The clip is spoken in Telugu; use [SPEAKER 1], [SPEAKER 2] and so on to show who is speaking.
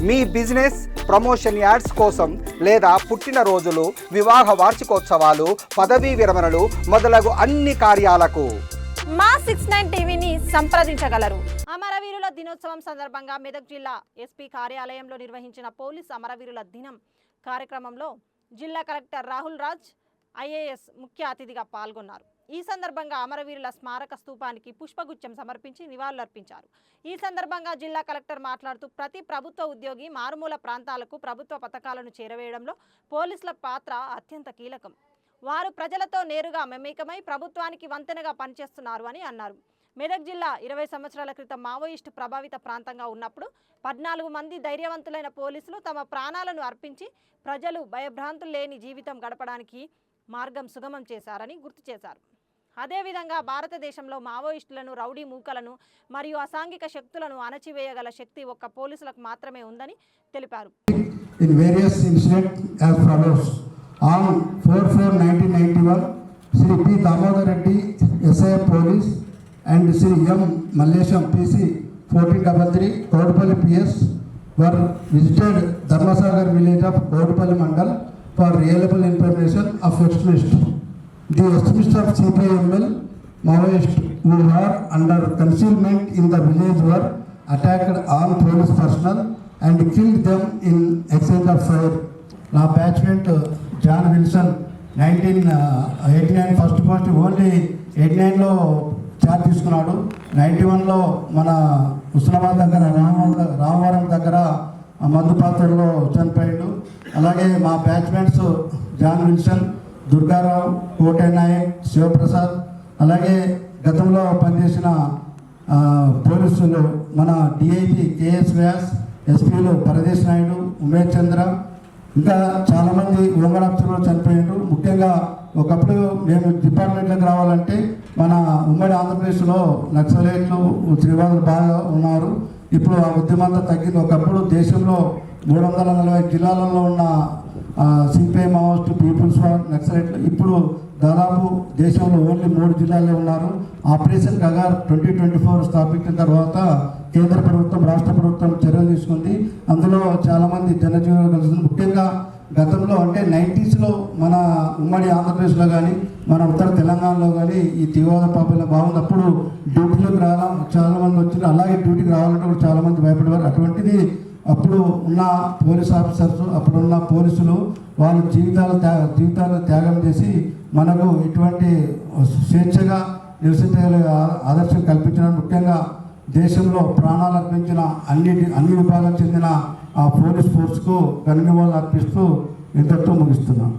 [SPEAKER 1] మీ బిజినెస్ ప్రమోషన్ యాడ్స్ కోసం లేదా పుట్టినరోజులు, వివాహ వార్షికోత్సవాలు, పదవీ విరమణలు మొదలగు అన్ని కార్యాలకు
[SPEAKER 2] మా 69 టీవీని సంప్రదించగలరు. అమరవీరుల దినోత్సవం సందర్భంగా మెదక్ జిల్లా ఎస్పీ కార్యాలయంలో నిర్వహించిన పోలీస్ అమరవీరుల దినం కార్యక్రమంలో జిల్లా కలెక్టర్ రాహుల్ రాజ్ ఐఏఎస్ ముఖ్య అతిథిగా పాల్గొన్నారు. ఈ సందర్భంగా అమరవీరుల స్మారక స్తూపానికి పుష్పగుచ్చం సమర్పించి నివాళులర్పించారు. ఈ సందర్భంగా జిల్లా కలెక్టర్ మాట్లాడుతూ ప్రతి ప్రభుత్వ ఉద్యోగి మారుమూల ప్రాంతాలకు ప్రభుత్వ పథకాలను చేరవేయడంలో పోలీసుల పాత్ర అత్యంత కీలకం. వారు ప్రజలతో నేరుగా మమేకమై ప్రభుత్వానికి వంతెనగా పనిచేస్తున్నారు అని అన్నారు. మెదక్ జిల్లా 20 సంవత్సరాల క్రితం మావోయిస్టు ప్రభావిత ప్రాంతంగా ఉన్నప్పుడు 14 మంది ధైర్యవంతులైన పోలీసులు తమ ప్రాణాలను అర్పించి ప్రజలు భయభ్రాంతులు లేని జీవితం గడపడానికి మార్గం సుగమం చేశారని గుర్తు చేశారు. అదేవిధంగా భారతదేశంలో మావోయిస్టులను, రౌడీ మూకలను మరియు అసాంఘిక శక్తులను అణచివేయగల శక్తి ఒక్క పోలీసులకు మాత్రమే ఉందని తెలిపారు.
[SPEAKER 3] In various incidents as follows. On 4/4/1991, Sri P. Damodar Reddy, SI Police, and Sri M. Mallesham, PC 1433, Kodupalli PS, were visited Dharmasagar village of Kodupalli Mandal for reliable information of extremists. The extremists of CPML Maoists who were under concealment in the village were attacked on police personnel and killed them in exchange of fire. నా batchmate John Wilson 1989 first only 89లో చార్జ్ తీసుకున్నాడు. 91లో మన హుస్నాబాద్ దగ్గర రామవరం దగ్గర మందుపాత్రలో చనిపోయాడు. అలాగే మా బ్యాచ్మెంట్స్ జాన్ విల్సన్, దుర్గారావు, కోటే నాయక్, శివప్రసాద్, అలాగే గతంలో పనిచేసిన పోలీసులు మన డిఐజీ కేఎస్ వ్యాస్, ఎస్పీలు పరదేశ్ నాయుడు, ఉమేష్ చంద్ర, ఇంకా చాలామంది ఉమ్మడాప్సులు చనిపోయారు. ముఖ్యంగా ఒకప్పుడు మేము డిపార్ట్మెంట్లకు రావాలంటే మన ఉమ్మడి ఆంధ్రప్రదేశ్లో నక్సలైట్లు, శ్రీవాదులు బాగా ఉన్నారు. ఇప్పుడు ఆ ఉద్యమంతా తగ్గింది. ఒకప్పుడు దేశంలో 340 జిల్లాలలో ఉన్న సిపిఐ, మావోయిస్ట్, పీపుల్స్ వార్, నక్సలైట్లు ఇప్పుడు దాదాపు దేశంలో ఓన్లీ 3 జిల్లాల్లో ఉన్నారు. ఆపరేషన్ కగార్ 2024 స్థాపించిన తర్వాత కేంద్ర ప్రభుత్వం, రాష్ట్ర ప్రభుత్వం చర్యలు తీసుకుంది. అందులో చాలామంది జనజీవనం కలిసింది. ముఖ్యంగా గతంలో అంటే 90స్లో మన ఉమ్మడి ఆంధ్రప్రదేశ్లో కానీ మన ఉత్తర తెలంగాణలో కానీ ఈ తీవ్రవాద పాపంలో బాగున్నప్పుడు డ్యూటీలోకి రావడం చాలామంది వచ్చింది. అలాగే డ్యూటీకి రావాలంటే కూడా చాలామంది భయపడేవారు. అటువంటిది అప్పుడు ఉన్న పోలీస్ ఆఫీసర్స్, అప్పుడున్న పోలీసులు వాళ్ళ జీవితాలు త్యాగం చేసి మనకు ఇటువంటి స్వేచ్ఛగా నివసించగలిగే ఆదర్శం కల్పించడం, ముఖ్యంగా దేశంలో ప్రాణాలు అర్పించిన అన్ని విభాగాలకు చెందిన ఆ పోలీస్ ఫోర్స్కు ఘననివాళులు అర్పిస్తూ ఇంతటితో ముగిస్తున్నాం.